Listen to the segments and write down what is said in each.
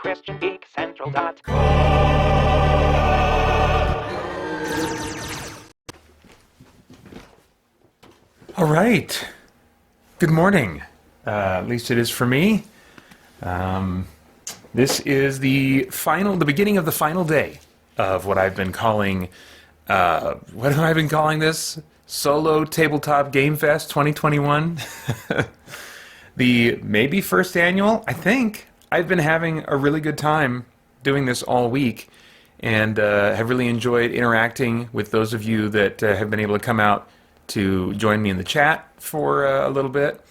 All right. Good morning. At least it is for me. This is the beginning of the final day of what I've been calling, what have I been calling this? Solo Tabletop Game Fest 2021. The maybe first annual, I think. I've been having a really good time doing this all week and have really enjoyed interacting with those of you that have been able to come out to join me in the chat for a little bit.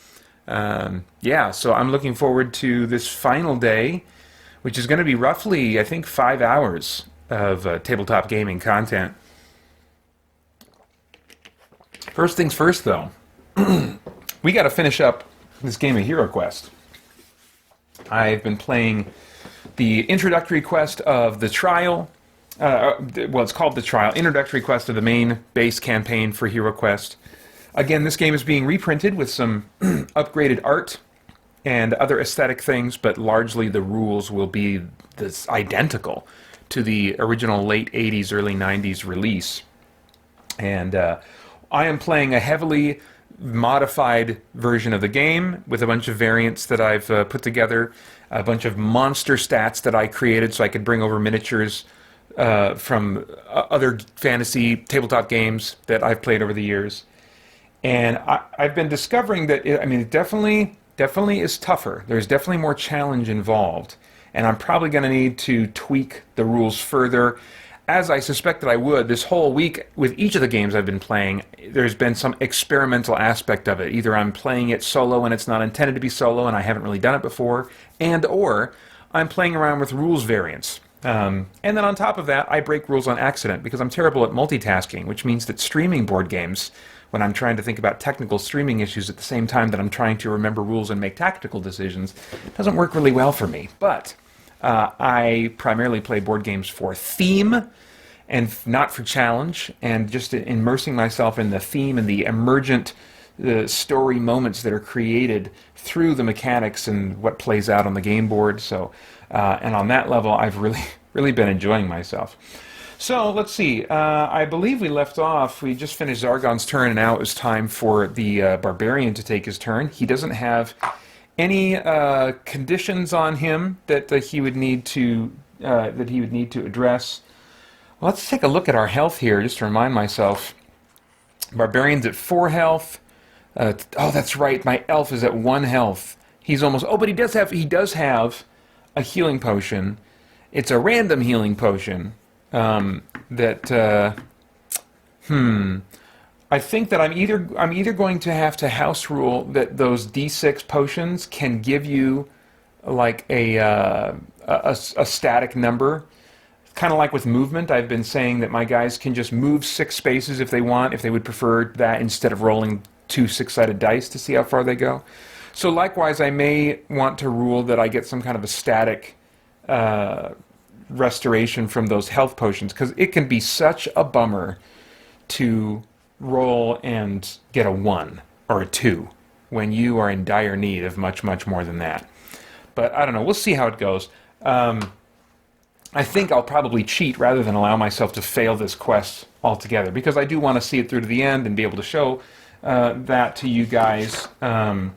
Yeah, so I'm looking forward to this final day, which is going to be roughly, I think, 5 hours of tabletop gaming content. First things first, though, we got to finish up this game of Hero Quest. I've been playing the introductory quest of the trial. Well, it's called the trial. Introductory quest of the main base campaign for Hero Quest. Again, this game is being reprinted with some upgraded art and other aesthetic things, but largely the rules will be identical to the original late 80s, early 90s release. And I am playing a heavily modified version of the game with a bunch of variants that I've put together, a bunch of monster stats that I created so I could bring over miniatures from other fantasy tabletop games that I've played over the years. And I've been discovering that, it definitely is tougher. There's definitely more challenge involved. And I'm probably going to need to tweak the rules further. As I suspect that I would, this whole week with each of the games I've been playing, there's been some experimental aspect of it. Either I'm playing it solo and it's not intended to be solo and I haven't really done it before, or I'm playing around with rules variants. And then on top of that, I break rules on accident because I'm terrible at multitasking, which means that streaming board games, when I'm trying to think about technical streaming issues at the same time that I'm trying to remember rules and make tactical decisions, doesn't work really well for me. But I primarily play board games for theme and not for challenge, and just immersing myself in the theme and the emergent story moments that are created through the mechanics and what plays out on the game board. So, and on that level, I've really been enjoying myself. So let's see. I believe we left off. We just finished Zargon's turn, and now it was time for the barbarian to take his turn. He doesn't have any conditions on him that he would need to address. Well, let's take a look at our health here, just to remind myself. Barbarian's at 4 health. Oh, that's right. My elf is at 1 health. He's almost. Oh, but he does have a healing potion. It's a random healing potion. I think that I'm either going to have to house rule that those D6 potions can give you like a static number, kind of like with movement. I've been saying that my guys can just move 6 spaces if they want, if they would prefer that instead of rolling 2 6-sided dice to see how far they go. So likewise, I may want to rule that I get some kind of a static restoration from those health potions, because it can be such a bummer to roll and get a 1 or a 2 when you are in dire need of much more than that. But I don't know, we'll see how it goes. I think I'll probably cheat rather than allow myself to fail this quest altogether, because I do want to see it through to the end and be able to show that to you guys, and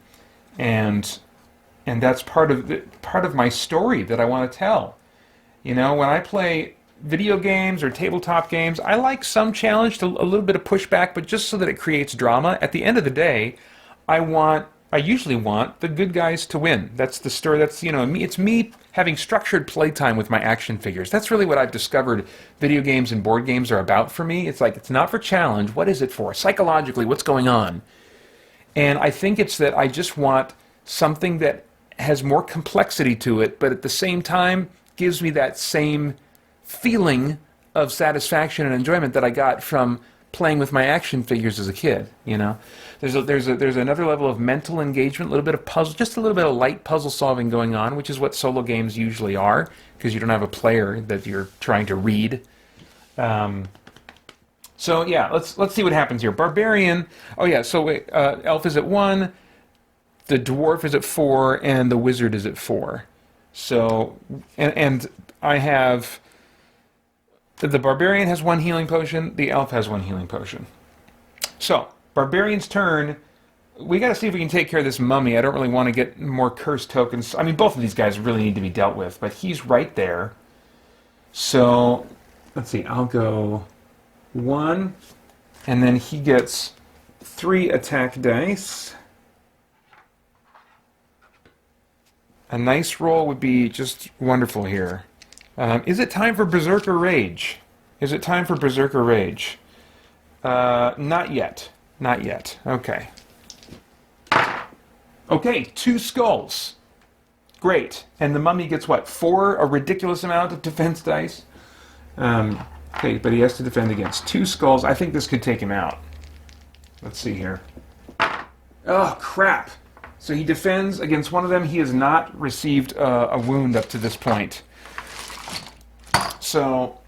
that's part of my story that I want to tell. You know, when I play video games or tabletop games, I like some challenge, a little bit of pushback, but just so that it creates drama. At the end of the day, I usually want the good guys to win. That's the story. That's, it's me having structured playtime with my action figures. That's really what I've discovered video games and board games are about for me. It's like, it's not for challenge. What is it for? Psychologically, what's going on? And I think it's that I just want something that has more complexity to it, but at the same time gives me that same feeling of satisfaction and enjoyment that I got from playing with my action figures as a kid. There's another level of mental engagement, a little bit of puzzle, just a little bit of light puzzle solving going on, which is what solo games usually are, because you don't have a player that you're trying to read. So yeah, let's see what happens here. Barbarian. Oh yeah. So elf is at 1, the dwarf is at 4, and the wizard is at 4. So, and I have... The Barbarian has 1 healing potion. The Elf has 1 healing potion. So, Barbarian's turn. We got to see if we can take care of this mummy. I don't really want to get more cursed tokens. I mean, both of these guys really need to be dealt with, but he's right there. So, let's see. I'll go 1, and then he gets 3 attack dice. A nice roll would be just wonderful here. Is it time for Berserker Rage? Is it time for Berserker Rage? Not yet. Not yet. Okay. Okay, 2 skulls. Great. And the mummy gets what? 4? A ridiculous amount of defense dice? Okay, but he has to defend against 2 skulls. I think this could take him out. Let's see here. Oh, crap. So he defends against one of them. He has not received a wound up to this point. So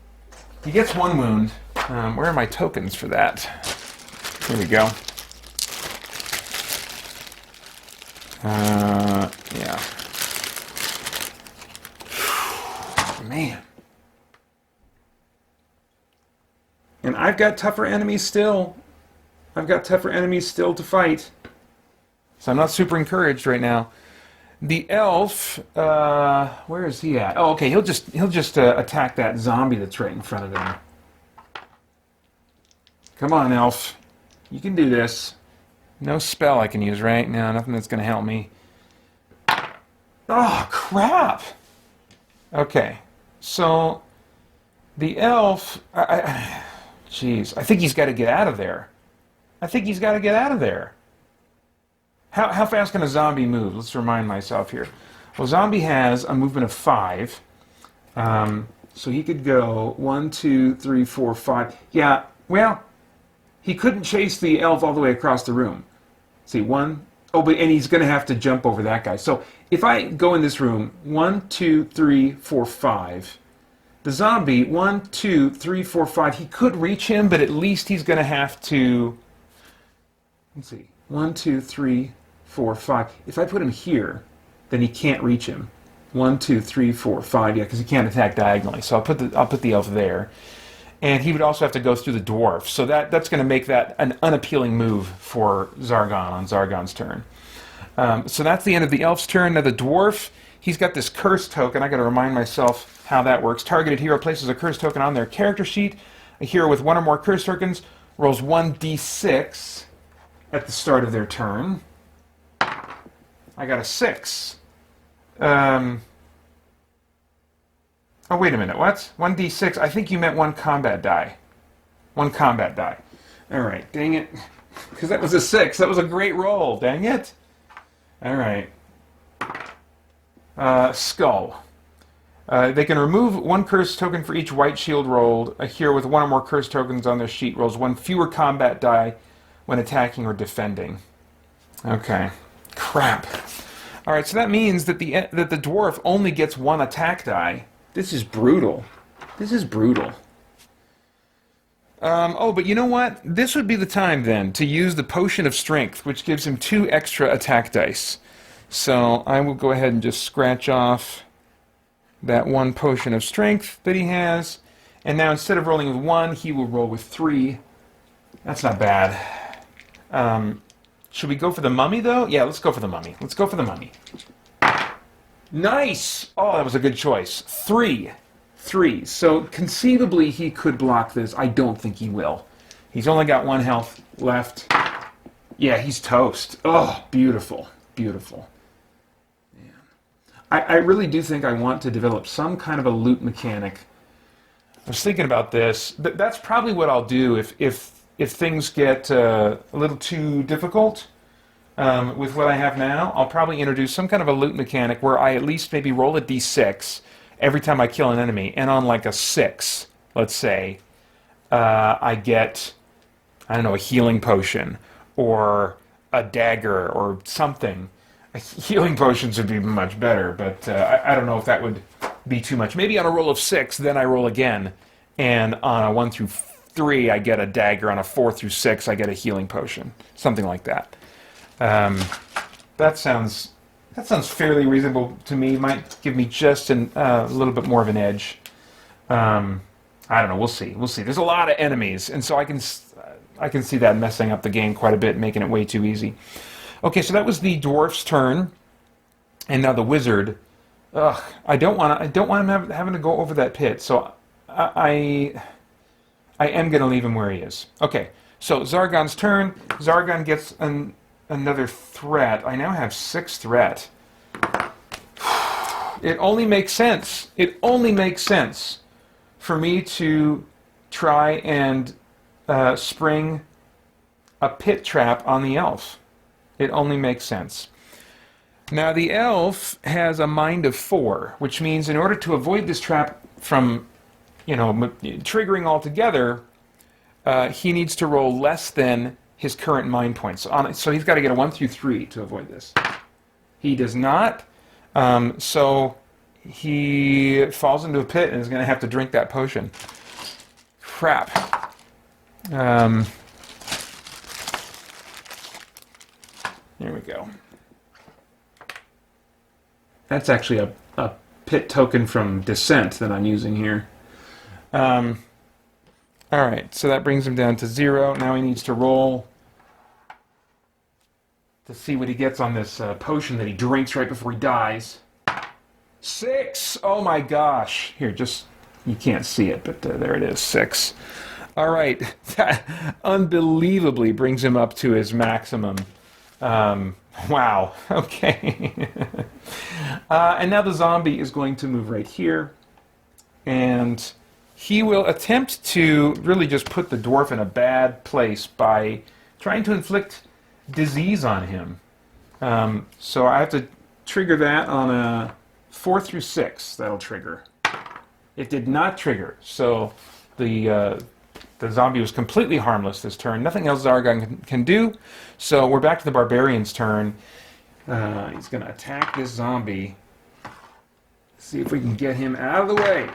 he gets 1 wound. Where are my tokens for that? Here we go. Yeah. Man. And I've got tougher enemies still. I've got tougher enemies still to fight. So I'm not super encouraged right now. The elf, where is he at? Oh, okay. He'll just attack that zombie that's right in front of him. Come on, elf. You can do this. No spell I can use, right? No, nothing that's going to help me. Oh, crap! Okay, so the elf... Jeez, I think he's got to get out of there. I think he's got to get out of there. How fast can a zombie move? Let's remind myself here. Well, zombie has a movement of 5. So he could go 1, 2, 3, 4, 5. Yeah, well, he couldn't chase the elf all the way across the room. See, 1... Oh, but and he's going to have to jump over that guy. So if I go in this room, 1, 2, 3, 4, 5. The zombie, 1, 2, 3, 4, 5. He could reach him, but at least he's going to have to... Let's see. 1, 2, 3, 4, 5. If I put him here, then he can't reach him. 1, 2, 3, 4, 5. Yeah, because he can't attack diagonally. So I'll put the elf there. And he would also have to go through the dwarf. So that's going to make that an unappealing move for Zargon on Zargon's turn. So that's the end of the elf's turn. Now the dwarf, he's got this curse token. I got to remind myself how that works. Targeted hero places a curse token on their character sheet. A hero with 1 or more curse tokens rolls 1d6 at the start of their turn. I got a 6. Oh, wait a minute, what? 1d6, I think you meant 1 combat die. 1 combat die. Alright, dang it. Because that was a 6. That was a great roll, dang it. Alright. Skull. They can remove 1 curse token for each white shield rolled. A hero with 1 or more curse tokens on their sheet rolls 1 fewer combat die when attacking or defending. Okay. Crap. Alright, so that means that the dwarf only gets 1 attack die. This is brutal. This is brutal. Oh, but you know what? This would be the time, then, to use the Potion of Strength, which gives him 2 extra attack dice. So I will go ahead and just scratch off that 1 Potion of Strength that he has. And now, instead of rolling with 1, he will roll with 3. That's not bad. Should we go for the mummy, though? Yeah, let's go for the mummy. Let's go for the mummy. Nice! Oh, that was a good choice. 3. 3. So conceivably he could block this. I don't think he will. He's only got 1 health left. Yeah, he's toast. Oh, beautiful. Beautiful. Man. I really do think I want to develop some kind of a loot mechanic. I was thinking about this. That's probably what I'll do if things get a little too difficult. With what I have now, I'll probably introduce some kind of a loot mechanic where I at least maybe roll a d6 every time I kill an enemy, and on like a 6, let's say, I get, I don't know, a healing potion, or a dagger, or something. Healing potions would be much better, but I don't know if that would be too much. Maybe on a roll of 6, then I roll again, and on a 1 through 3, I get a dagger, on a 4 through 6, I get a healing potion. Something like that. That sounds That sounds fairly reasonable to me. Might give me just a little bit more of an edge. I don't know. We'll see. We'll see. There's a lot of enemies, and so I can see that messing up the game quite a bit, making it way too easy. Okay, so that was the dwarf's turn, and now the wizard. Ugh, I don't want him having to go over that pit. So I am going to leave him where he is. Okay, so Zargon's turn. Zargon gets another threat. I now have 6 threat. It only makes sense. It only makes sense for me to try and spring a pit trap on the elf. It only makes sense. Now the elf has a mind of 4, which means in order to avoid this trap from, triggering altogether, he needs to roll less than his current mind points. So he's got to get a 1 through 3 to avoid this. He does not. So he falls into a pit and is going to have to drink that potion. Crap. Here we go. That's actually a pit token from Descent that I'm using here. Alright, so that brings him down to 0. Now he needs to roll to see what he gets on this potion that he drinks right before he dies. 6! Oh my gosh. Here, you can't see it, but there it is, 6. Alright, that unbelievably brings him up to his maximum. Wow, okay. And now the zombie is going to move right here, and he will attempt to really just put the dwarf in a bad place by trying to inflict disease on him. So I have to trigger that on a 4 through 6. That'll trigger. It did not trigger, so the zombie was completely harmless this turn. Nothing else Zargon can do. So we're back to the barbarian's turn. He's going to attack this zombie. See if we can get him out of the way.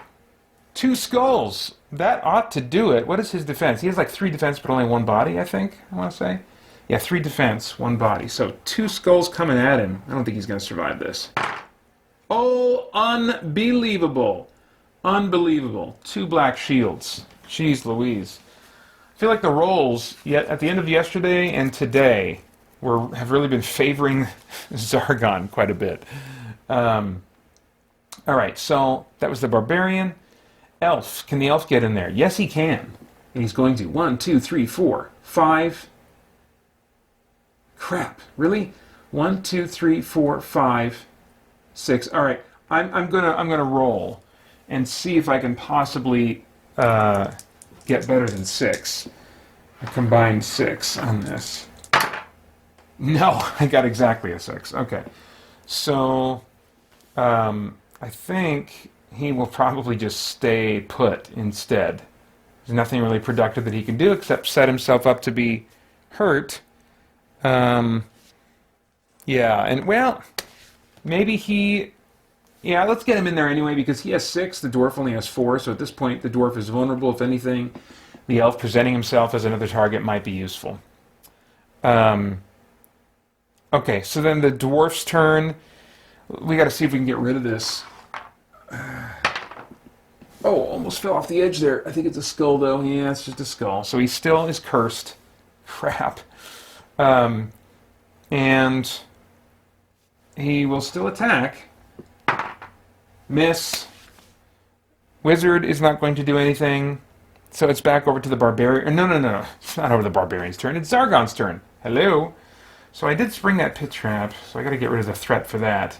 2 skulls. That ought to do it. What is his defense? He has like 3 defense, but only 1 body, I think. I want to say. Yeah, 3 defense, 1 body. So 2 skulls coming at him. I don't think he's going to survive this. Oh, unbelievable. Unbelievable. 2 black shields. Jeez Louise. I feel like the rolls at the end of yesterday and today have really been favoring Zargon quite a bit. Alright, so that was the barbarian. Elf. Can the elf get in there? Yes, he can. And he's going to. 1, 2, 3, 4, 5. Crap. Really? 1, 2, 3, 4, 5, 6. Alright, I'm gonna roll and see if I can possibly get better than 6. I combined 6 on this. No, I got exactly a 6. Okay. So, I think he will probably just stay put instead. There's nothing really productive that he can do except set himself up to be hurt. Yeah, and well, maybe yeah, let's get him in there anyway, because he has 6, the dwarf only has 4, so at this point the dwarf is vulnerable. If anything, the elf presenting himself as another target might be useful. Okay, so then the dwarf's turn. We got to see if we can get rid of this. Oh, almost fell off the edge there. I think it's a skull, though. Yeah, it's just a skull. So he still is cursed. Crap. And he will still attack. Miss. Wizard is not going to do anything. So it's back over to the barbarian. No. It's not over the barbarian's turn. It's Zargon's turn. Hello. So I did spring that pit trap, so I got to get rid of the threat for that.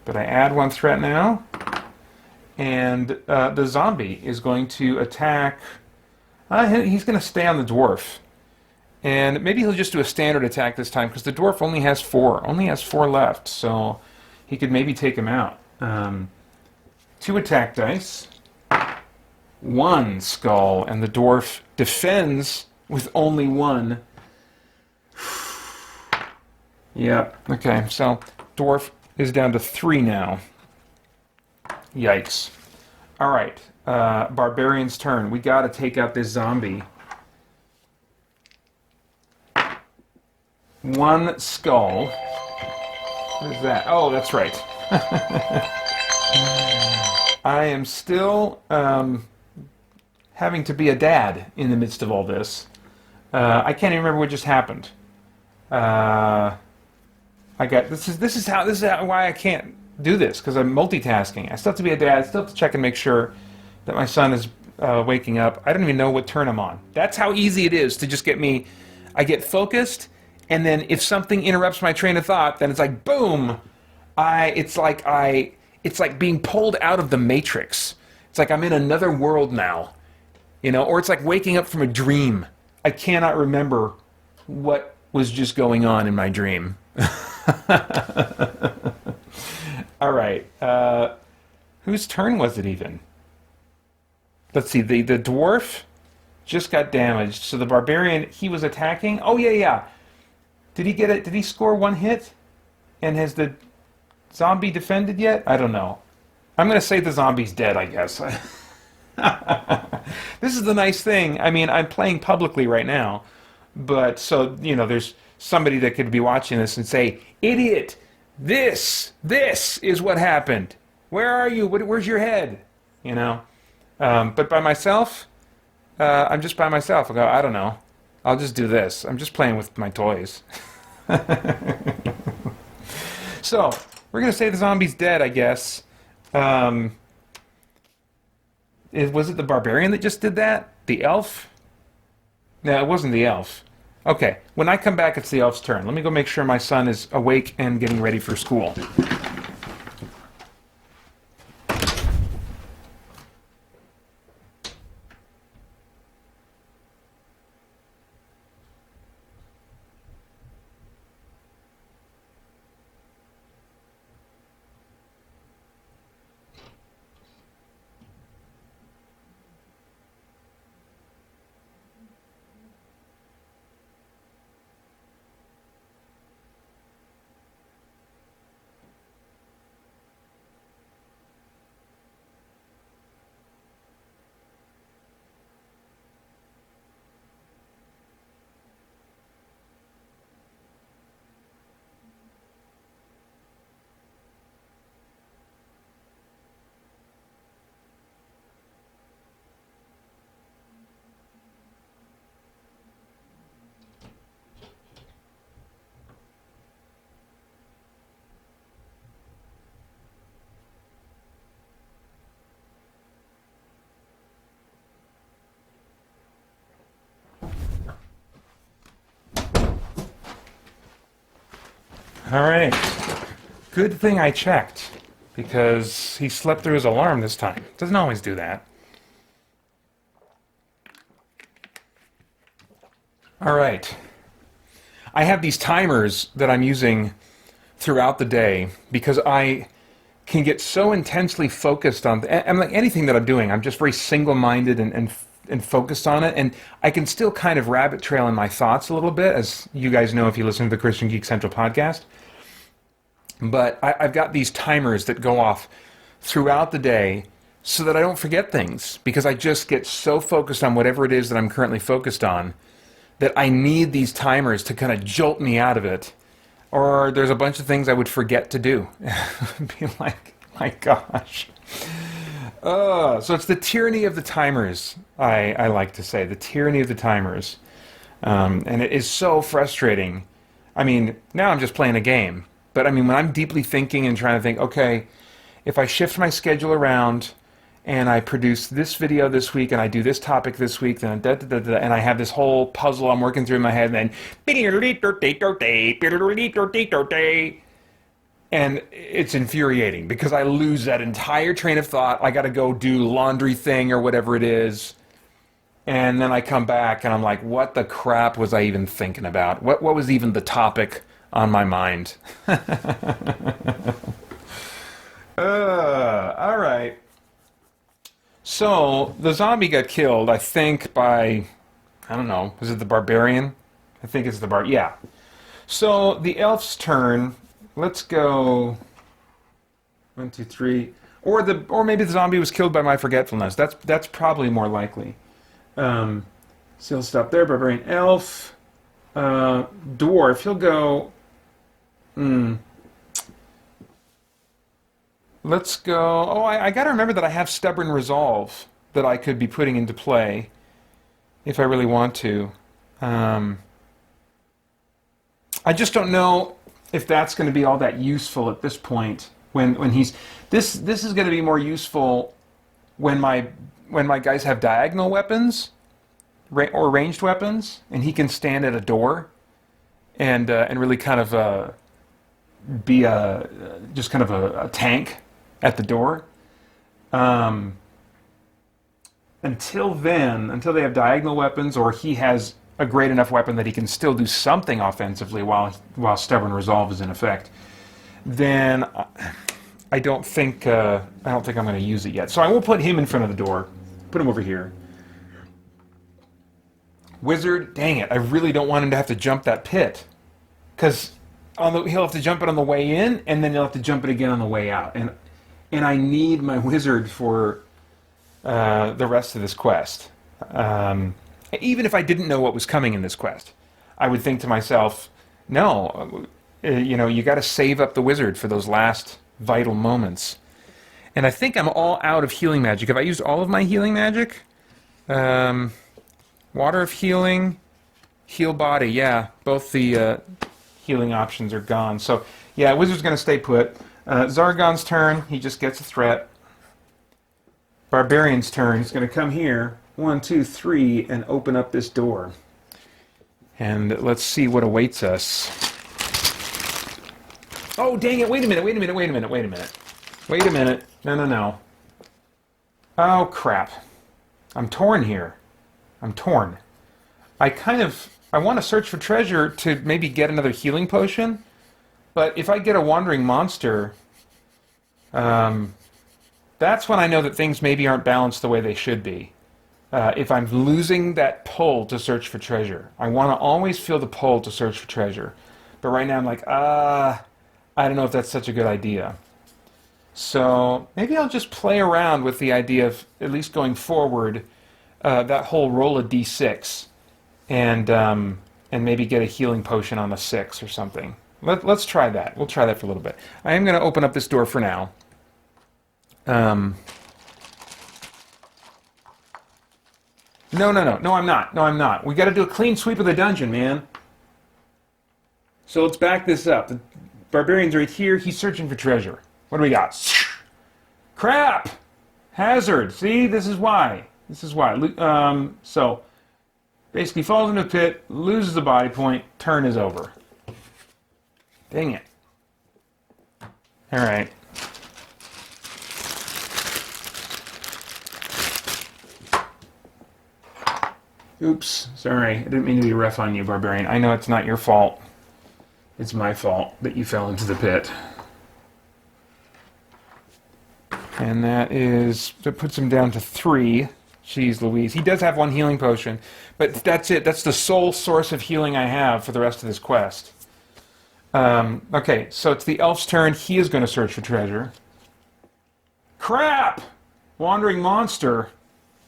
But I add 1 threat now. And the zombie is going to attack. He's going to stay on the dwarf. And maybe he'll just do a standard attack this time, because the dwarf only has 4. Only has 4 left, so he could maybe take him out. 2 attack dice. 1 skull, and the dwarf defends with only 1. Yep. Okay, so dwarf is down to 3 now. Yikes. Alright, barbarian's turn. We gotta take out this zombie. 1 skull. What is that? Oh, that's right. I am still having to be a dad in the midst of all this. I can't even remember what just happened. I got this is how why I can't do this, because I'm multitasking. I still have to be a dad. I still have to check and make sure that my son is waking up. I don't even know what turn I'm on. That's how easy it is to just get me. I get focused, and then if something interrupts my train of thought, then it's like boom. It's like being pulled out of the Matrix. It's like I'm in another world now, or it's like waking up from a dream. I cannot remember what was just going on in my dream. All right. Whose turn was it even? Let's see. The dwarf just got damaged. So the barbarian, he was attacking. Oh, yeah. Did he get it? Did he score one hit? And has the zombie defended yet? I don't know. I'm going to say the zombie's dead, I guess. This is the nice thing. I mean, I'm playing publicly right now. But so, there's somebody that could be watching this and say, "Idiot! This is what happened. Where are you? Where's your head?" But by myself, I'm just by myself. I go, I don't know. I'll just do this. I'm just playing with my toys. So, we're going to say the zombie's dead, I guess. Was it the barbarian that just did that? The elf? No, it wasn't the elf. Okay, when I come back, it's the elf's turn. Let me go make sure my son is awake and getting ready for school. All right. Good thing I checked, because he slept through his alarm this time. Doesn't always do that. All right. I have these timers that I'm using throughout the day because I can get so intensely focused on, and like anything that I'm doing, I'm just very single-minded and focused on it, and I can still kind of rabbit trail in my thoughts a little bit, as you guys know if you listen to the Christian Geek Central podcast. But I've got these timers that go off throughout the day so that I don't forget things, because I just get so focused on whatever it is that I'm currently focused on that I need these timers to kind of jolt me out of it, or there's a bunch of things I would forget to do. Be like, my gosh. So it's the tyranny of the timers, I like to say, the tyranny of the timers. And it is so frustrating. I mean, now I'm just playing a game. But I mean, when I'm deeply thinking and trying to think, okay, if I shift my schedule around and I produce this video this week and I do this topic this week, then and I have this whole puzzle I'm working through in my head, and then and it's infuriating because I lose that entire train of thought. I got to go do laundry thing or whatever it is. And then I come back and I'm like, what the crap was I even thinking about? What was even the topic on my mind? All right. So the zombie got killed, I think, by, I don't know, was it the barbarian? I think it's the yeah. So the elf's turn. Let's go 1, 2, 3, or maybe the zombie was killed by my forgetfulness. That's probably more likely. So he'll stop there. Barbarian, elf, dwarf. He'll go. let's go. Oh, I got to remember that I have Stubborn Resolve that I could be putting into play if I really want to. I just don't know if that's going to be all that useful at this point. When he's this is going to be more useful when my guys have diagonal weapons or ranged weapons, and he can stand at a door and really kind of be just kind of a tank at the door. Until then, until they have diagonal weapons, or he has a great enough weapon that he can still do something offensively while Stubborn Resolve is in effect, then I don't think I'm going to use it yet. So I will put him in front of the door. Put him over here. Wizard, dang it! I really don't want him to have to jump that pit, because he'll have to jump it on the way in, and then he'll have to jump it again on the way out. And I need my wizard for the rest of this quest. Even if I didn't know what was coming in this quest, I would think to myself, no, you got to save up the wizard for those last vital moments. And I think I'm all out of healing magic. Have I used all of my healing magic? Water of Healing, Heal Body, yeah, both the healing options are gone. So, yeah, wizard's going to stay put. Zargon's turn, he just gets a threat. Barbarian's turn, he's going to come here, 1, 2, 3, and open up this door. And let's see what awaits us. Oh, dang it, wait a minute. No. Oh, crap. I'm torn here. I want to search for treasure to maybe get another healing potion, but if I get a wandering monster, that's when I know that things maybe aren't balanced the way they should be. If I'm losing that pull to search for treasure. I want to always feel the pull to search for treasure. But right now I'm like, I don't know if that's such a good idea. So maybe I'll just play around with the idea of, at least going forward, that whole roll a d6 and maybe get a healing potion on the 6 or something. Let's try that. We'll try that for a little bit. I am going to open up this door for now. No, I'm not. We got to do a clean sweep of the dungeon, man. So let's back this up. The barbarian's right here. He's searching for treasure. What do we got? Crap! Hazard. See, this is why. So basically falls into a pit, loses a body point, turn is over. Dang it. All right. Oops, sorry. I didn't mean to be rough on you, Barbarian. I know it's not your fault. It's my fault that you fell into the pit. And that puts him down to 3. Jeez Louise. He does have 1 healing potion, but that's it. That's the sole source of healing I have for the rest of this quest. Okay, so it's the elf's turn. He is going to search for treasure. Crap! Wandering monster.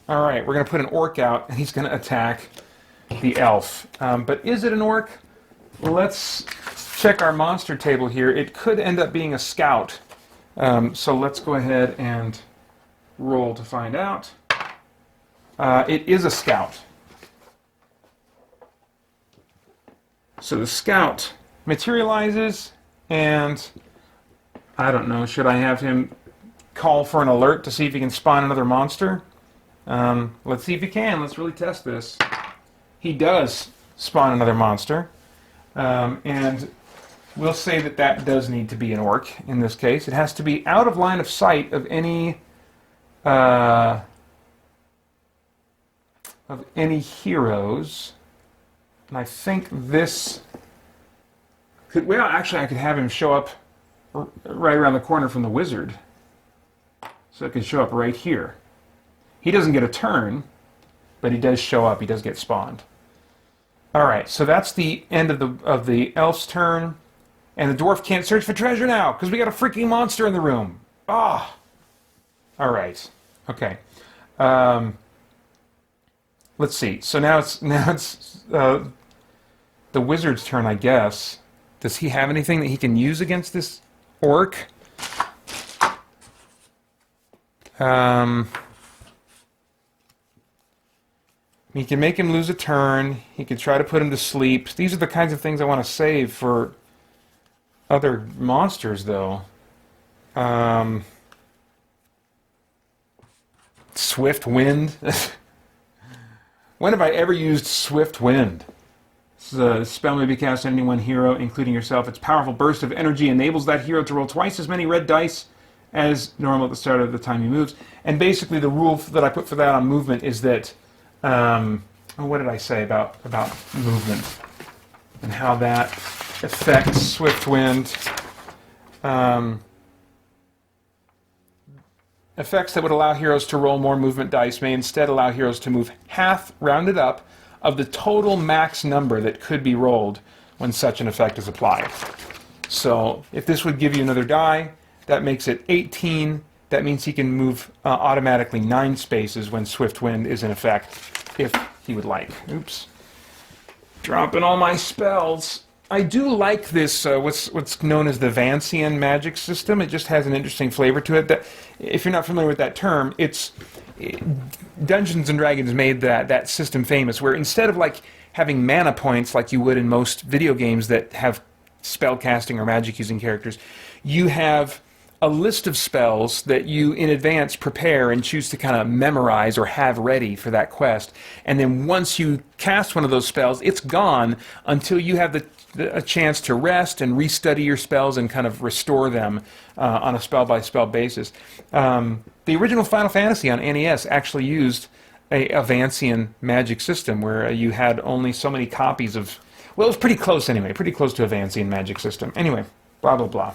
All right, we're going to put an orc out, and he's going to attack the elf. But is it an orc? Let's check our monster table here. It could end up being a scout. So let's go ahead and roll to find out. It is a scout. So the scout materializes, and I don't know, should I have him call for an alert to see if he can spawn another monster? Let's see if he can. Let's really test this. He does spawn another monster. And we'll say that does need to be an orc in this case. It has to be out of line of sight of any heroes. And I think this could... Well, actually, I could have him show up right around the corner from the wizard. So it could show up right here. He doesn't get a turn, but he does show up. He does get spawned. All right, so that's the end of the elf's turn. And the dwarf can't search for treasure now because we got a freaking monster in the room. Ah! All right. Okay. Let's see. So now it's the wizard's turn, I guess. Does he have anything that he can use against this orc? He can make him lose a turn. He can try to put him to sleep. These are the kinds of things I want to save for other monsters, though. Swift Wind. When have I ever used Swift Wind? The spell may be cast on any one hero, including yourself. Its powerful burst of energy enables that hero to roll twice as many red dice as normal at the start of the time he moves. And basically the rule that I put for that on movement is that, what did I say about movement and how that affects Swift Wind? Effects that would allow heroes to roll more movement dice may instead allow heroes to move half, rounded up, of the total max number that could be rolled when such an effect is applied. So if this would give you another die, that makes it 18. That means he can move automatically 9 spaces when Swift Wind is in effect, if he would like. Oops. Dropping all my spells. I do like this, what's known as the Vancian magic system. It just has an interesting flavor to it. That, if you're not familiar with that term, Dungeons & Dragons made that system famous, where instead of like having mana points like you would in most video games that have spell casting or magic using characters, you have a list of spells that you in advance prepare and choose to kind of memorize or have ready for that quest. And then once you cast one of those spells, it's gone until you have a chance to rest and restudy your spells and kind of restore them on a spell-by-spell basis. The original Final Fantasy on NES actually used a Vancian magic system where you had only so many copies of... Well, it was pretty close anyway, pretty close to a Vancian magic system. Anyway, blah, blah, blah.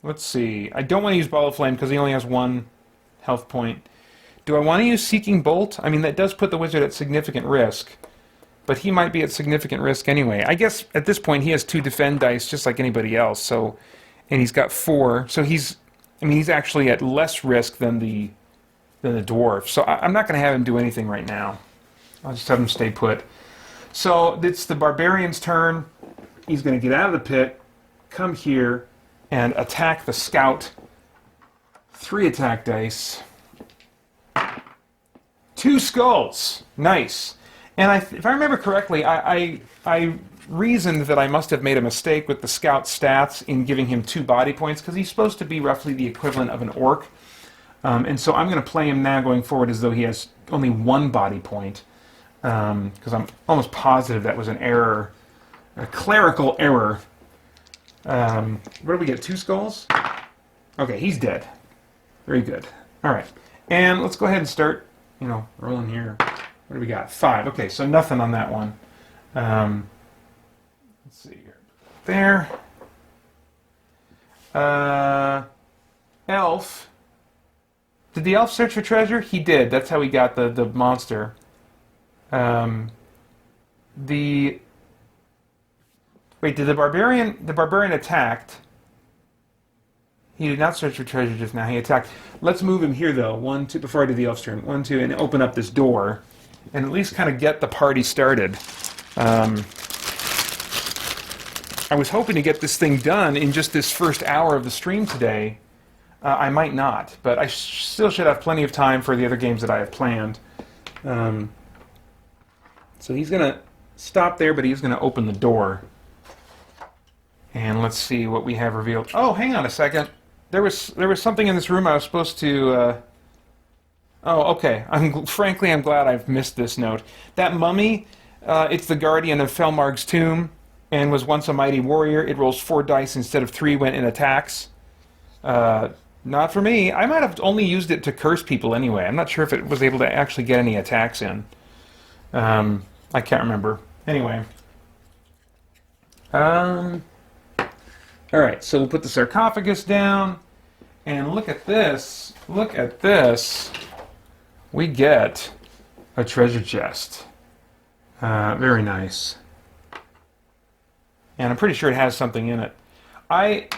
Let's see. I don't want to use Ball of Flame because he only has 1 health point. Do I want to use Seeking Bolt? I mean, that does put the wizard at significant risk, but he might be at significant risk anyway. I guess at this point he has 2 defend dice just like anybody else, so, and he's got 4, so he's actually at less risk than the dwarf. So I'm not going to have him do anything right now. I'll just have him stay put. So it's the barbarian's turn. He's going to get out of the pit, come here, and attack the scout. 3 attack dice. 2 skulls. Nice. And if I remember correctly, I reasoned that I must have made a mistake with the scout stats in giving him 2 body points, because he's supposed to be roughly the equivalent of an orc. And so I'm going to play him now going forward as though he has only 1 body point. Because I'm almost positive that was an error, a clerical error. What did we get, 2 skulls? Okay, he's dead. Very good. All right, and let's go ahead and start, rolling here. What do we got? 5. Okay, so nothing on that one. Let's see here. There. Elf. Did the elf search for treasure? He did. That's how he got the monster. Wait, did the barbarian attacked? He did not search for treasure just now. He attacked. Let's move him here, though. 1, 2, before I do the elf's turn. 1, 2, and open up this door, and at least kind of get the party started. I was hoping to get this thing done in just this first hour of the stream today. I might not, but I still should have plenty of time for the other games that I have planned. So he's going to stop there, but he's going to open the door. And let's see what we have revealed. Oh, hang on a second. There was something in this room I was supposed to... Oh, okay. Frankly, I'm glad I've missed this note. That mummy, it's the guardian of Felmarg's tomb, and was once a mighty warrior. It rolls 4 dice instead of 3 when it attacks. Not for me. I might have only used it to curse people anyway. I'm not sure if it was able to actually get any attacks in. I can't remember. Anyway. Alright, so we'll put the sarcophagus down, and look at this. Look at this. We get a treasure chest. Very nice. And I'm pretty sure it has something in it. I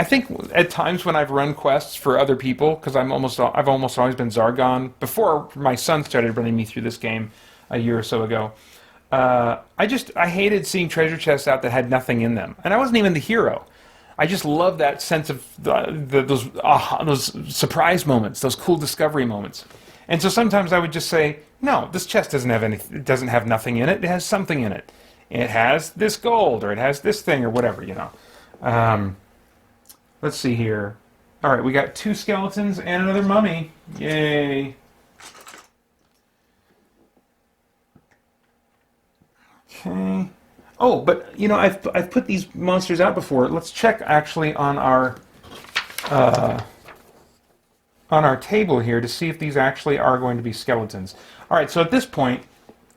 think at times when I've run quests for other people, because I've almost always been Zargon, before my son started running me through this game a year or so ago, I hated seeing treasure chests out that had nothing in them, and I wasn't even the hero. I just love that sense of those surprise moments, those cool discovery moments. And so sometimes I would just say, no, this chest it doesn't have nothing in it. It has something in it. It has this gold, or it has this thing, or whatever, you know. Let's see here. All right, we got 2 skeletons and another mummy. Yay. Okay. Oh, but you know, I've put these monsters out before. Let's check actually on our table here to see if these actually are going to be skeletons. All right, so at this point,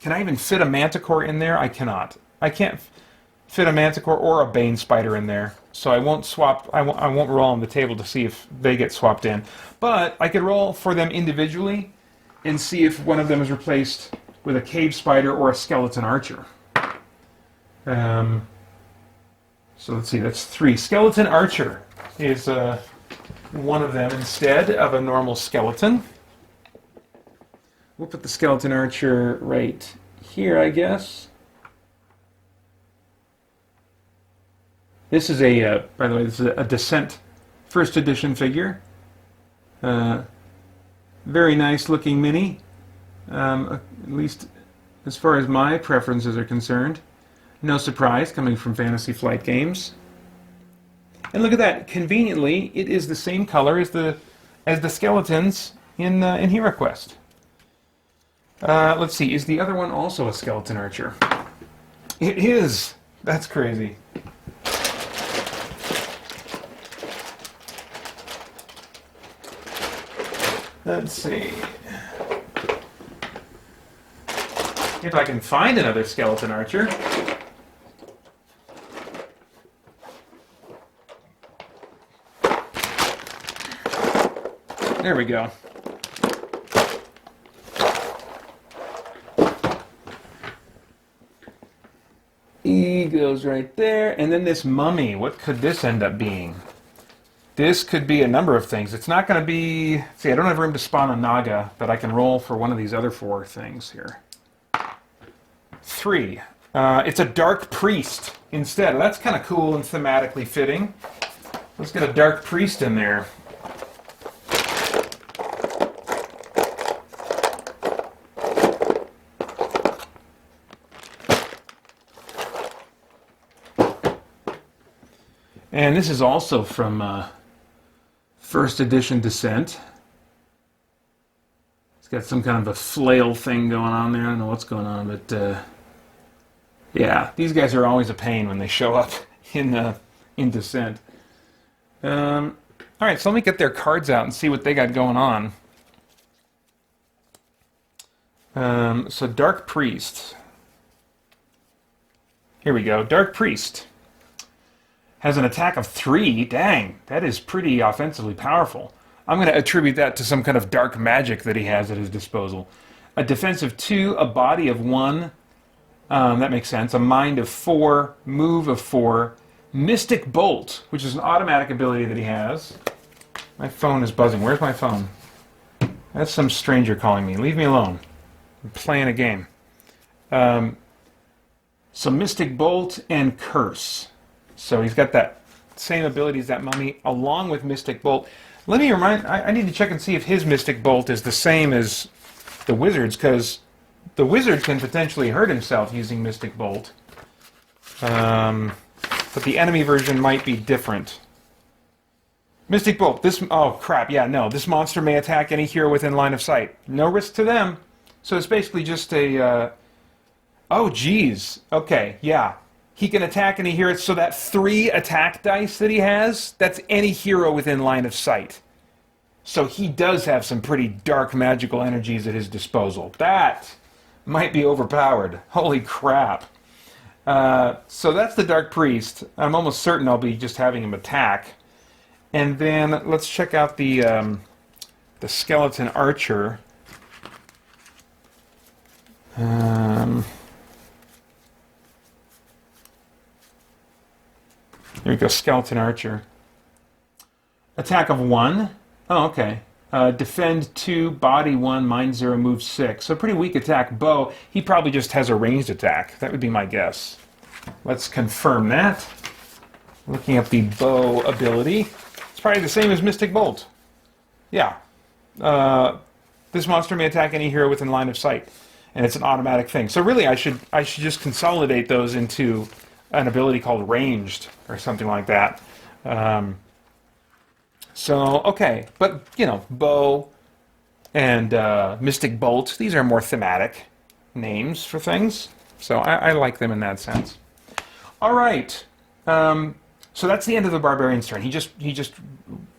can I even fit a manticore in there? I cannot. I can't fit a manticore or a bane spider in there. So I won't swap. I won't roll on the table to see if they get swapped in. But I could roll for them individually and see if one of them is replaced with a cave spider or a skeleton archer. So let's see. That's 3. Skeleton archer is one of them instead of a normal skeleton. We'll put the skeleton archer right here, I guess. This is by the way, this is a Descent first edition figure. Very nice looking mini, at least as far as my preferences are concerned. No surprise, coming from Fantasy Flight Games. And look at that! Conveniently, it is the same color as the skeletons in HeroQuest. Let's see, is the other one also a skeleton archer? It is. That's crazy. Let's see if I can find another skeleton archer. There we go. He goes right there, and then this mummy. What could this end up being? This could be a number of things. It's not going to be... See, I don't have room to spawn a Naga, but I can roll for one of these other 4 things here. 3. It's a Dark Priest instead. That's kind of cool and thematically fitting. Let's get a Dark Priest in there. And this is also from first edition Descent. It's got some kind of a flail thing going on there. I don't know what's going on, but yeah, these guys are always a pain when they show up in Descent. All right, so let me get their cards out and see what they got going on. So Dark Priest. Here we go. Dark Priest has an attack of 3. Dang, that is pretty offensively powerful. I'm going to attribute that to some kind of dark magic that he has at his disposal. A defense of 2, a body of 1. That makes sense. A mind of 4, move of 4. Mystic Bolt, which is an automatic ability that he has. My phone is buzzing. Where's my phone? That's some stranger calling me. Leave me alone. I'm playing a game. So Mystic Bolt and Curse. So he's got that same ability as that mummy, along with Mystic Bolt. Let me remind... I need to check and see if his Mystic Bolt is the same as the wizard's, because the wizard can potentially hurt himself using Mystic Bolt. But the enemy version might be different. Mystic Bolt. This... Oh, crap. Yeah, no. This monster may attack any hero within line of sight. No risk to them. So it's basically just a... Oh, geez. Okay, yeah. He can attack any hero, so that 3 attack dice that he has, that's any hero within line of sight. So he does have some pretty dark magical energies at his disposal. That might be overpowered. Holy crap. So that's the Dark Priest. I'm almost certain I'll be just having him attack. And then let's check out the Skeleton Archer. Here we go, Skeleton Archer. Attack of 1. Oh, okay. Defend 2, body 1, mind 0, move 6. So pretty weak attack. Bow, he probably just has a ranged attack. That would be my guess. Let's confirm that. Looking up the bow ability. It's probably the same as Mystic Bolt. Yeah. This monster may attack any hero within line of sight. And it's an automatic thing. So really, I should just consolidate those into an ability called Ranged, or something like that. So, okay. But, you know, Bow and Mystic Bolt, these are more thematic names for things. So I like them in that sense. All right. So that's the end of the Barbarian's turn. He just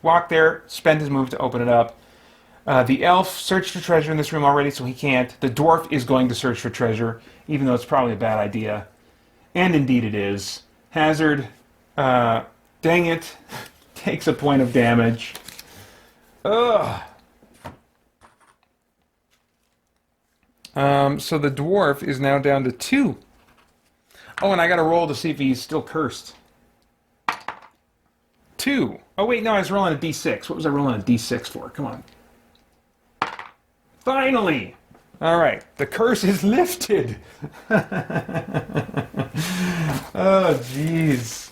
walked there, spent his move to open it up. The Elf searched for treasure in this room already, so he can't. The Dwarf is going to search for treasure, even though it's probably a bad idea. And indeed it is. Hazard, dang it, takes a point of damage. Ugh. So the Dwarf is now down to 2. Oh, and I got to roll to see if he's still cursed. 2. Oh, wait, no, I was rolling a d6. What was I rolling a d6 for? Come on. Finally! All right, the curse is lifted. Oh, jeez.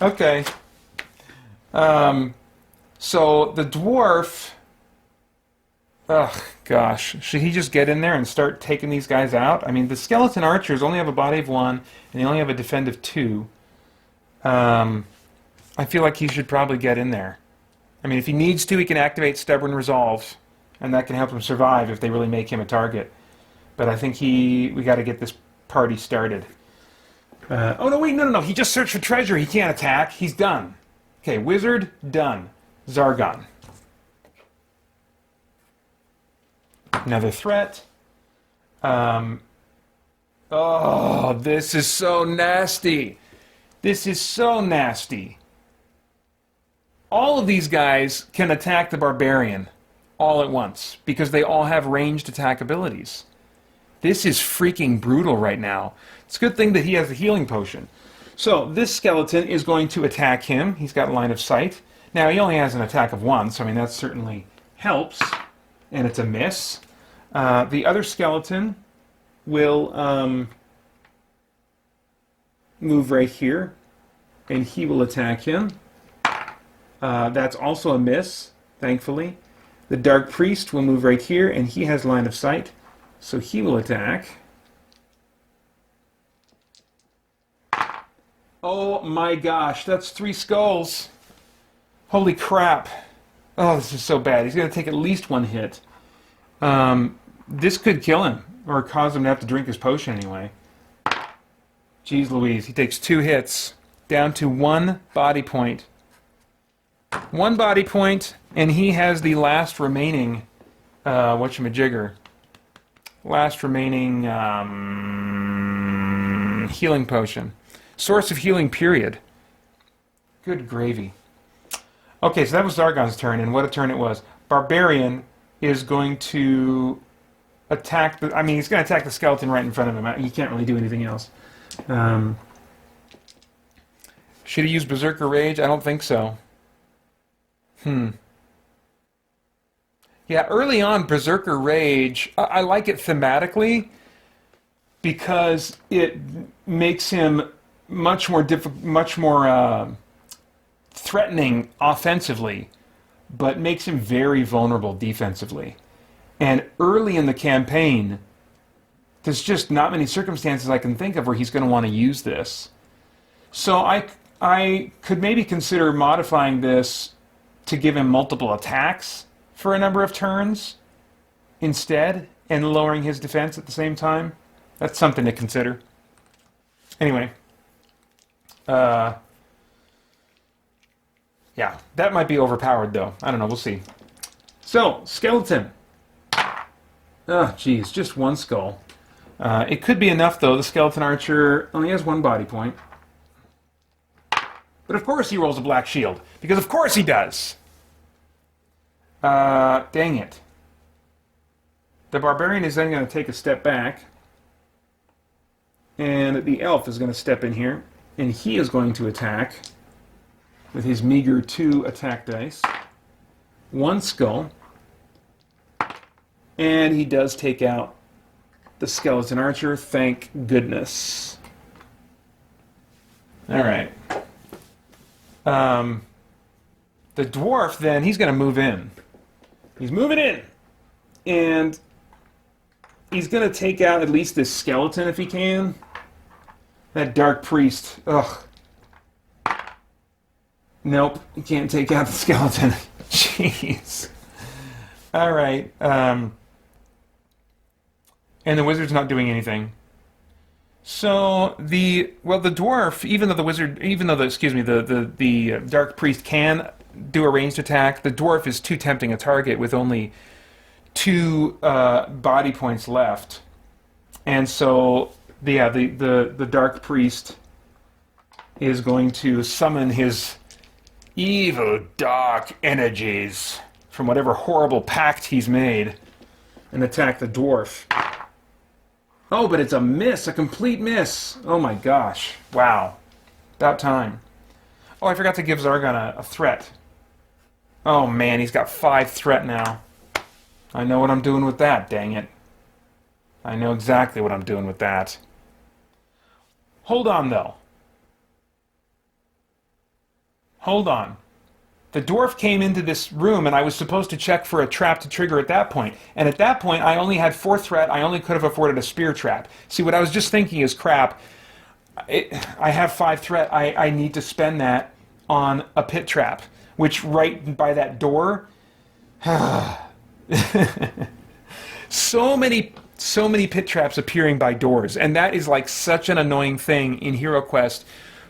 Okay. So the Dwarf... Ugh, gosh. Should he just get in there and start taking these guys out? I mean, the Skeleton Archers only have a body of 1, and they only have a defend of 2. I feel like he should probably get in there. I mean, if he needs to, he can activate Stubborn Resolve, and that can help him survive if they really make him a target. But I think we got to get this party started. Oh, no, wait, no. He just searched for treasure. He can't attack. He's done. Okay, Wizard, done. Zargon. Another threat. Oh, this is so nasty. This is so nasty. All of these guys can attack the Barbarian all at once because they all have ranged attack abilities. This is freaking brutal right now. It's a good thing that he has the healing potion. So this skeleton is going to attack him. He's got line of sight. Now he only has an attack of 1, so I mean that certainly helps. And it's a miss. The other skeleton will move right here, and he will attack him. That's also a miss, thankfully. The Dark Priest will move right here, and he has line of sight, so he will attack. Oh my gosh, that's 3 skulls. Holy crap. Oh, this is so bad. He's going to take at least 1 hit. This could kill him, or cause him to have to drink his potion anyway. Jeez Louise, he takes 2 hits, down to 1 body point. 1 body point, and he has the last remaining, whatchamajigger, last remaining healing potion. Source of healing, period. Good gravy. Okay, so that was Zargon's turn, and what a turn it was. Barbarian is going to attack the... I mean, he's going to attack the skeleton right in front of him. He can't really do anything else. Should he use Berserker Rage? I don't think so. Yeah, early on, Berserker Rage, I like it thematically because it makes him much more threatening offensively, but makes him very vulnerable defensively. And early in the campaign, there's just not many circumstances I can think of where he's going to want to use this. So I could maybe consider modifying this to give him multiple attacks for a number of turns instead, and lowering his defense at the same time. That's something to consider. Anyway. Yeah, that might be overpowered, though. I don't know, we'll see. So, skeleton. Oh, geez, just 1 skull. It could be enough, though. The skeleton archer only has 1 body point. But of course he rolls a black shield, because of course he does. Dang it. The barbarian is then going to take a step back, and the elf is going to step in here, and he is going to attack with his meager 2 attack dice. one skull. And he does take out the skeleton archer, thank goodness. Alright. The dwarf, then, he's going to move in. He's moving in. And he's going to take out at least this skeleton if he can. That dark priest. Ugh. Nope, he can't take out the skeleton. Jeez. Alright. And the wizard's not doing anything. So the dwarf, even though the dark priest can do a ranged attack, the dwarf is too tempting a target with only 2 body points left, and so the dark priest is going to summon his evil dark energies from whatever horrible pact he's made and attack the dwarf. Oh, but it's a miss, a complete miss. Oh my gosh. Wow. About time. Oh, I forgot to give Zargon a threat. Oh man, he's got 5 threat now. I know what I'm doing with that, dang it. I know exactly what I'm doing with that. Hold on, though. Hold on. The dwarf came into this room, and I was supposed to check for a trap to trigger at that point. And at that point, I only had 4 threat. I only could have afforded a spear trap. See, what I was just thinking is, crap, I have 5 threat. I need to spend that on a pit trap, which right by that door... so many pit traps appearing by doors, and that is like such an annoying thing in Hero Quest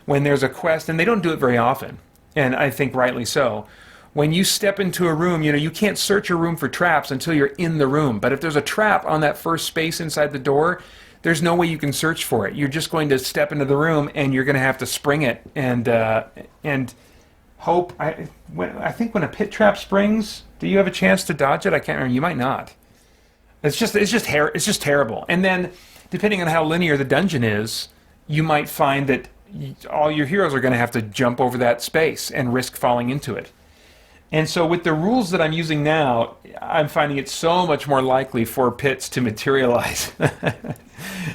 when there's a quest, and they don't do it very often. And I think rightly so. When you step into a room, you can't search a room for traps until you're in the room. But if there's a trap on that first space inside the door, there's no way you can search for it. You're just going to step into the room, and you're going to have to spring it and hope. I think when a pit trap springs, do you have a chance to dodge it? I can't remember. You might not. It's just terrible. And then, depending on how linear the dungeon is, you might find that all your heroes are going to have to jump over that space and risk falling into it. And so with the rules that I'm using now, I'm finding it so much more likely for pits to materialize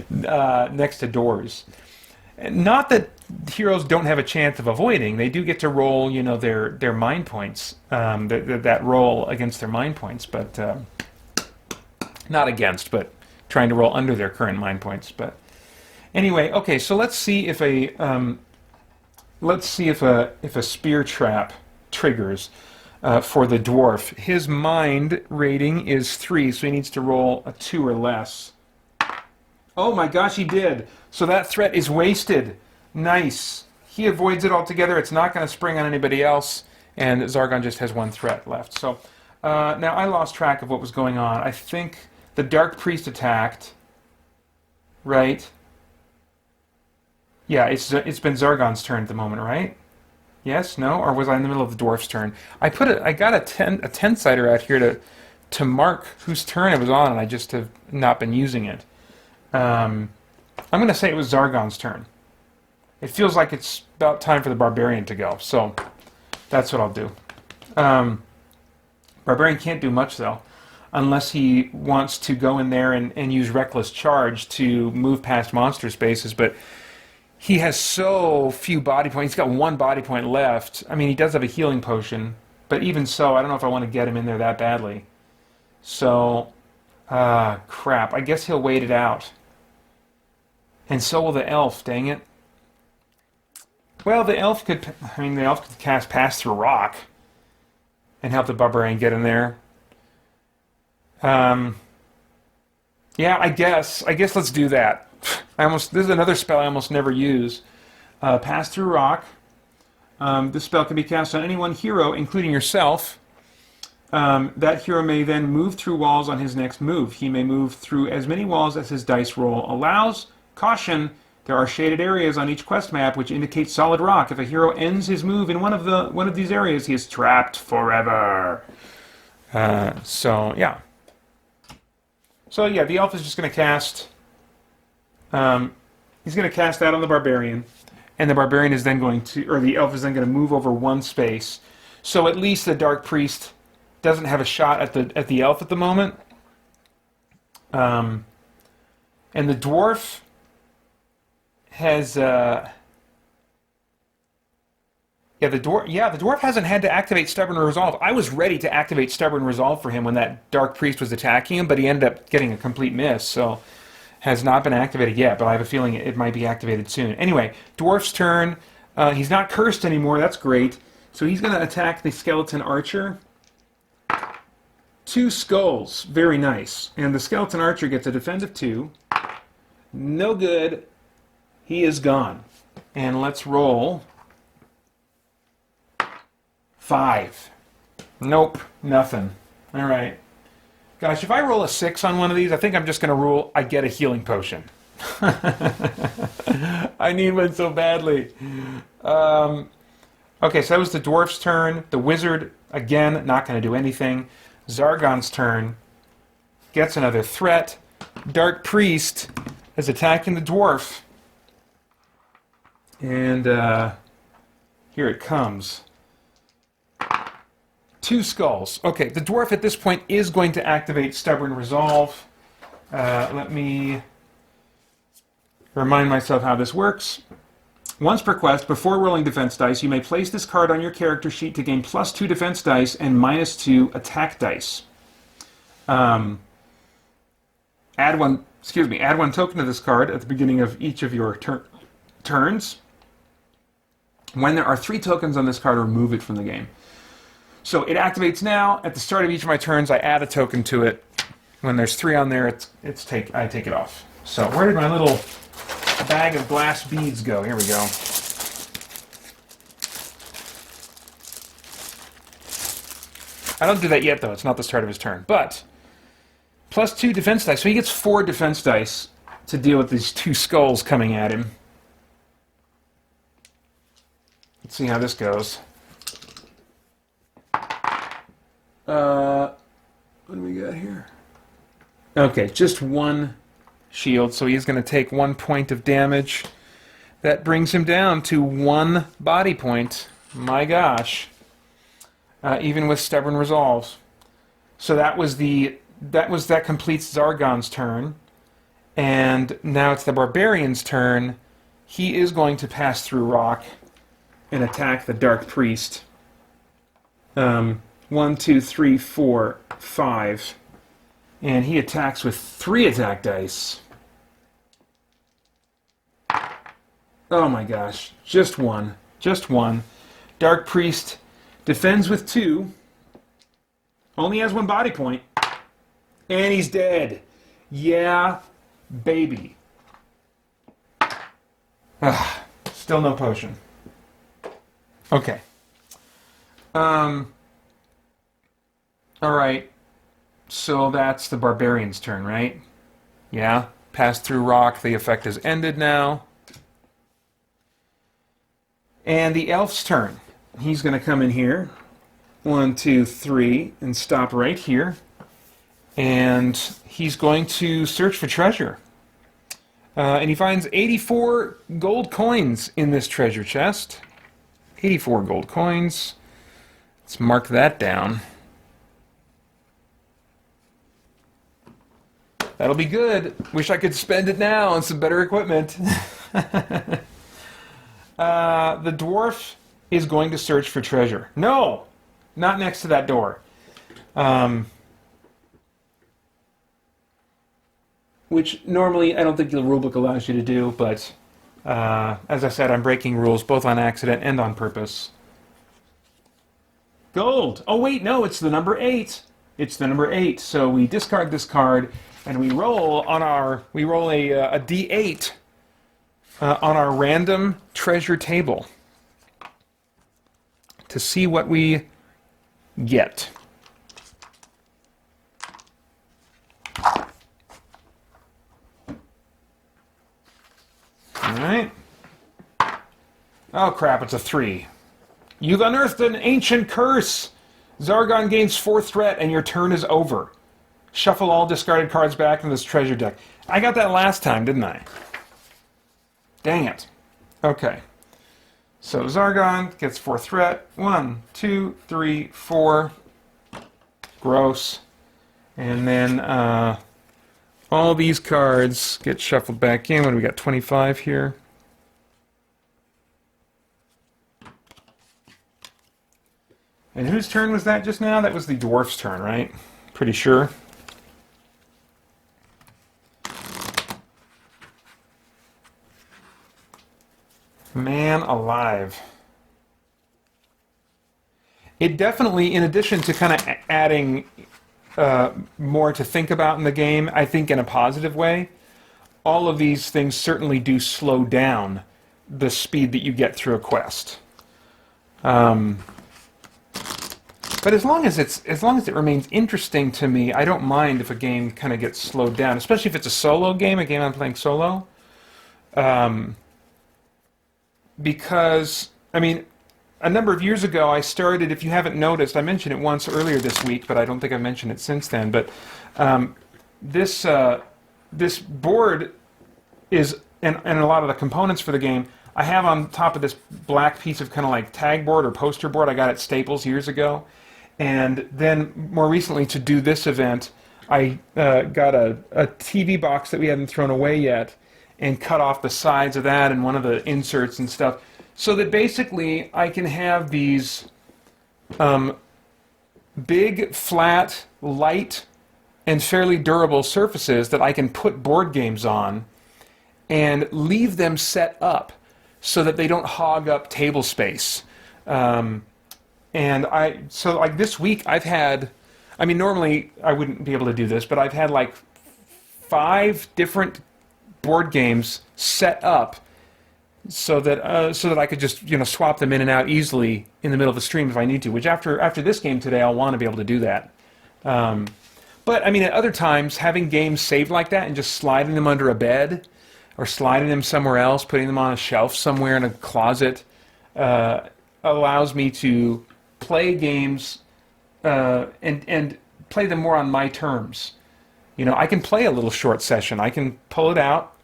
next to doors. Not that heroes don't have a chance of avoiding. They do get to roll, their mind points, that roll against their mind points, but not against, but trying to roll under their current mind points. But anyway, okay, so let's see if a spear trap triggers for the dwarf. His mind rating is 3, so he needs to roll a 2 or less. Oh my gosh, he did! So that threat is wasted. Nice. He avoids it altogether. It's not going to spring on anybody else, and Zargon just has 1 threat left. So now I lost track of what was going on. I think the Dark Priest attacked, right? Yeah, it's been Zargon's turn at the moment, right? Yes, no, or was I in the middle of the dwarf's turn? I got a 10-sider out here to mark whose turn it was on, and I just have not been using it. I'm going to say it was Zargon's turn. It feels like it's about time for the Barbarian to go, so that's what I'll do. Barbarian can't do much, though, unless he wants to go in there and use Reckless Charge to move past monster spaces, but he has so few body points. He's got 1 body point left. I mean, he does have a healing potion, but even so, I don't know if I want to get him in there that badly. So, crap. I guess he'll wait it out. And so will the elf, dang it. Well, the elf could cast Pass Through Rock and help the Barbarian get in there. Yeah, I guess let's do that. This is another spell I almost never use. Pass Through Rock. This spell can be cast on any one hero, including yourself. That hero may then move through walls on his next move. He may move through as many walls as his dice roll allows. Caution, there are shaded areas on each quest map which indicate solid rock. If a hero ends his move in one of these areas, he is trapped forever. So yeah, the elf is just going to cast... he's going to cast that on the Barbarian, and the Barbarian is then going to... or the elf is then going to move over 1 space. So at least the Dark Priest doesn't have a shot at the elf at the moment. And the dwarf has the dwarf hasn't had to activate Stubborn Resolve. I was ready to activate Stubborn Resolve for him when that Dark Priest was attacking him, but he ended up getting a complete miss, so has not been activated yet, but I have a feeling it might be activated soon. Anyway, dwarf's turn. He's not cursed anymore. That's great. So he's going to attack the skeleton archer. 2 skulls. Very nice. And the skeleton archer gets a defense of 2. No good. He is gone. And let's roll 5. Nope. Nothing. All right. Gosh, if I roll a 6 on one of these, I think I'm just going to rule I get a healing potion. I need one so badly. Okay, so that was the dwarf's turn. The wizard, again, not going to do anything. Zargon's turn. Gets another threat. Dark Priest is attacking the dwarf. And here it comes. 2 skulls. Okay, the dwarf at this point is going to activate Stubborn Resolve. Let me remind myself how this works. Once per quest, before rolling defense dice, you may place this card on your character sheet to gain +2 defense dice and -2 attack dice. Add one token to this card at the beginning of each of your turns. When there are 3 tokens on this card, remove it from the game. So it activates now. At the start of each of my turns, I add a token to it. When there's 3 on there, I take it off. So where did my little bag of glass beads go? Here we go. I don't do that yet, though. It's not the start of his turn. But +2 defense dice. So he gets 4 defense dice to deal with these 2 skulls coming at him. Let's see how this goes. What do we got here? Okay, just 1 shield, so he's going to take 1 point of damage. That brings him down to 1 body point. My gosh. Even with Stubborn Resolve. So that completes Zargon's turn. And now it's the Barbarian's turn. He is going to pass through rock and attack the Dark Priest. 1, 2, 3, 4, 5. And he attacks with 3 attack dice. Oh my gosh. Just 1. Just 1. Dark Priest defends with 2. Only has 1 body point. And he's dead. Yeah, baby. Still no potion. Okay. Alright. So that's the Barbarian's turn, right? Yeah. Pass through rock. The effect is ended now. And the Elf's turn. He's going to come in here. 1, 2, 3, and stop right here. And he's going to search for treasure. And he finds 84 gold coins in this treasure chest. 84 gold coins. Let's mark that down. That'll be good. Wish I could spend it now on some better equipment. The dwarf is going to search for treasure. No! Not next to that door. Which normally I don't think the rulebook allows you to do, but as I said, I'm breaking rules both on accident and on purpose. Gold! Oh wait, no, it's the number 8. It's the number 8. So we discard this card and we roll a D8 on our random treasure table to see what we get. Alright. Oh crap, it's a 3. You've unearthed an ancient curse! Zargon gains 4 threat and your turn is over. Shuffle all discarded cards back into this treasure deck. I got that last time, didn't I? Dang it. Okay. So Zargon gets 4 threat. 1, 2, 3, 4. Gross. And then all these cards get shuffled back in. What do we got? 25 here. And whose turn was that just now? That was the dwarf's turn, right? Pretty sure. Man alive. It definitely, in addition to kind of adding more to think about in the game, I think in a positive way, all of these things certainly do slow down the speed that you get through a quest. But as long as it remains interesting to me, I don't mind if a game kind of gets slowed down, especially if it's a solo game, a game I'm playing solo. Because, I mean, a number of years ago I started, if you haven't noticed, I mentioned it once earlier this week, but I don't think I've mentioned it since then, but this board is, and a lot of the components for the game, I have on top of this black piece of kind of like tag board or poster board I got at Staples years ago. And then more recently, to do this event, I got a TV box that we hadn't thrown away yet and cut off the sides of that and one of the inserts and stuff, so that basically I can have these big, flat, light, and fairly durable surfaces that I can put board games on and leave them set up so that they don't hog up table space. So like this week I've had, I mean, normally I wouldn't be able to do this, but I've had like 5 different board games set up so that I could just, you know, swap them in and out easily in the middle of the stream if I need to, which after this game today I'll want to be able to do that. But I mean, at other times, having games saved like that and just sliding them under a bed or sliding them somewhere else, putting them on a shelf somewhere in a closet, allows me to play games and play them more on my terms. You know, I can play a little short session. I can pull it out,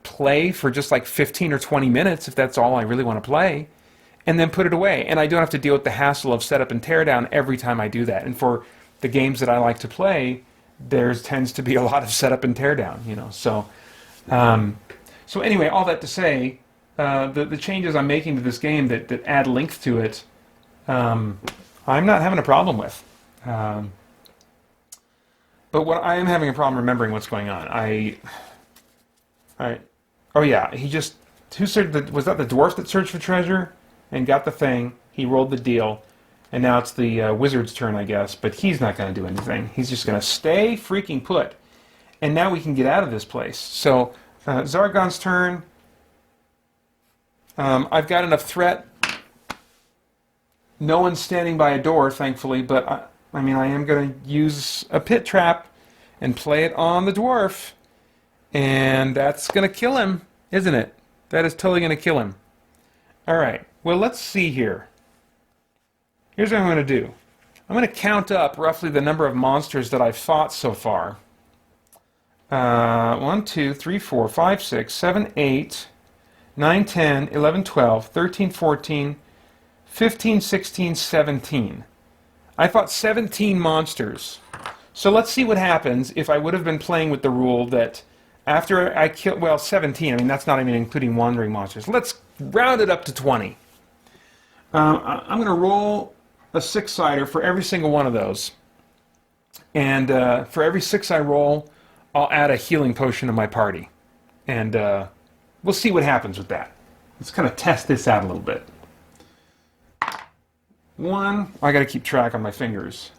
play for just like 15 or 20 minutes if that's all I really want to play, and then put it away. And I don't have to deal with the hassle of setup and teardown every time I do that. And for the games that I like to play, there tends to be a lot of setup and teardown, you know. So anyway, all that to say, the changes I'm making to this game that add length to it, I'm not having a problem with. But what I am having a problem remembering what's going on. Oh yeah, who said was that the dwarf that searched for treasure and got the thing? He rolled the deal, and now it's the wizard's turn, I guess. But he's not going to do anything. He's just going to stay freaking put. And now we can get out of this place. So Zargon's turn. I've got enough threat. No one's standing by a door, thankfully, but I mean, I am going to use a pit trap and play it on the dwarf, and that's going to kill him, isn't it? That is totally going to kill him. All right, well, let's see here. Here's what I'm going to do. I'm going to count up roughly the number of monsters that I've fought so far. 1, 2, 3, 4, 5, 6, 7, 8, 9, 10, 11, 12, 13, 14, 15, 16, 17. I fought 17 monsters. So let's see what happens if I would have been playing with the rule that after I kill, well, 17, I mean, that's not even including wandering monsters. Let's round it up to 20. I'm going to roll a 6-sider for every single one of those. And for every 6 I roll, I'll add a healing potion to my party. And we'll see what happens with that. Let's kind of test this out a little bit. 1, I got to keep track on my fingers.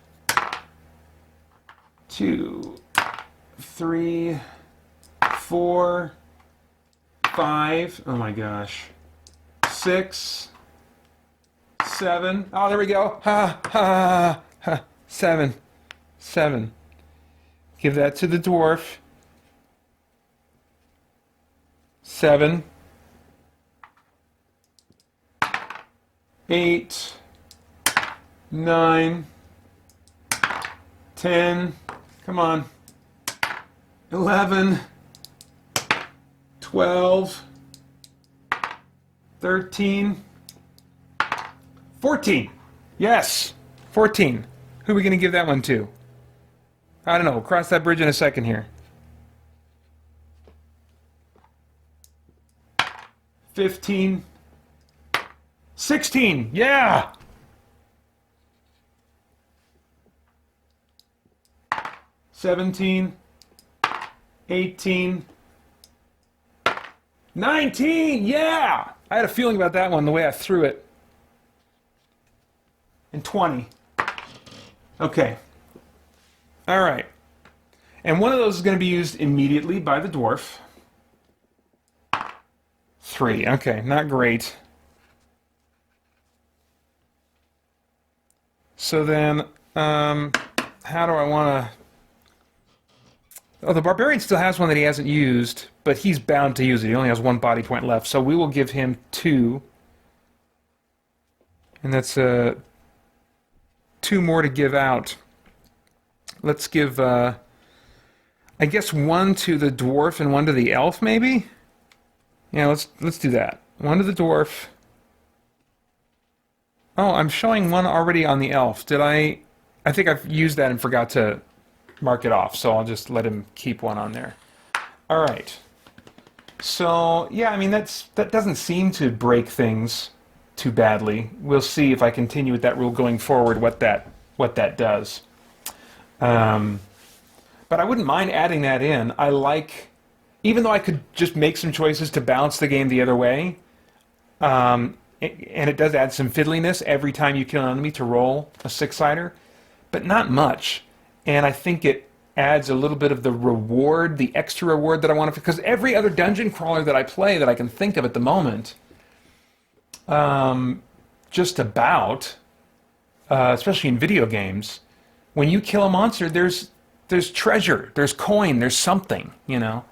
2, 3, 4, 5, oh my gosh, 6, 7, oh there we go, ha, ha, ha, 7, give that to the dwarf, 7, 8, 9, 10, come on, 11, 12, 13, 14. Yes, 14. Who are we going to give that one to? I don't know. We'll cross that bridge in a second here. 15. 16. Yeah! 17. 18. 19. Yeah! I had a feeling about that one, the way I threw it. And 20. Okay. All right. And one of those is going to be used immediately by the dwarf. 3. Okay, not great. So then, how do I want to... Oh, the barbarian still has one that he hasn't used, but he's bound to use it. He only has 1 body point left, so we will give him 2. And that's 2 more to give out. Let's give, I guess 1 to the dwarf and 1 to the elf, maybe? Yeah, let's do that. 1 to the dwarf. Oh, I'm showing 1 already on the elf. Did I think I've used that and forgot to mark it off, so I'll just let him keep 1 on there. All right. So, yeah, I mean, that doesn't seem to break things too badly. We'll see if I continue with that rule going forward, what that does. But I wouldn't mind adding that in. I like, even though I could just make some choices to balance the game the other way, and it does add some fiddliness every time you kill an enemy to roll a 6-sider, but not much. And I think it adds a little bit of the reward, the extra reward that I want to... Because every other dungeon crawler that I play that I can think of at the moment, just about, especially in video games, when you kill a monster, there's treasure, there's coin, there's something, you know.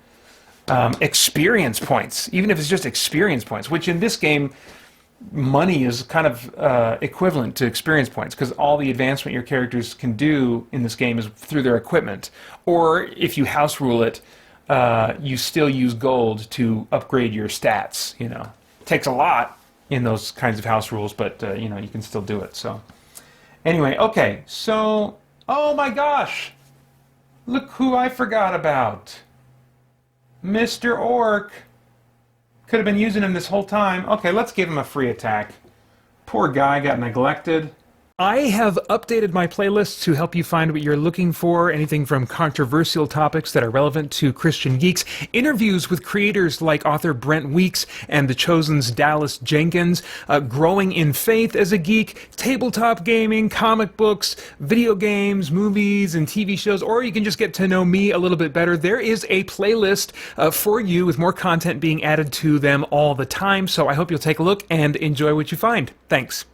Experience points, even if it's just experience points, which in this game, money is kind of equivalent to experience points, because all the advancement your characters can do in this game is through their equipment. Or if you house rule it, you still use gold to upgrade your stats, you know. It takes a lot in those kinds of house rules, but, you know, you can still do it, so. Anyway, okay, so, oh my gosh! Look who I forgot about! Mr. Orc! Could have been using him this whole time. Okay, let's give him a free attack. Poor guy got neglected. I have updated my playlists to help you find what you're looking for, anything from controversial topics that are relevant to Christian geeks, interviews with creators like author Brent Weeks and The Chosen's Dallas Jenkins, growing in faith as a geek, tabletop gaming, comic books, video games, movies, and TV shows, or you can just get to know me a little bit better. There is a playlist for you with more content being added to them all the time, so I hope you'll take a look and enjoy what you find. Thanks.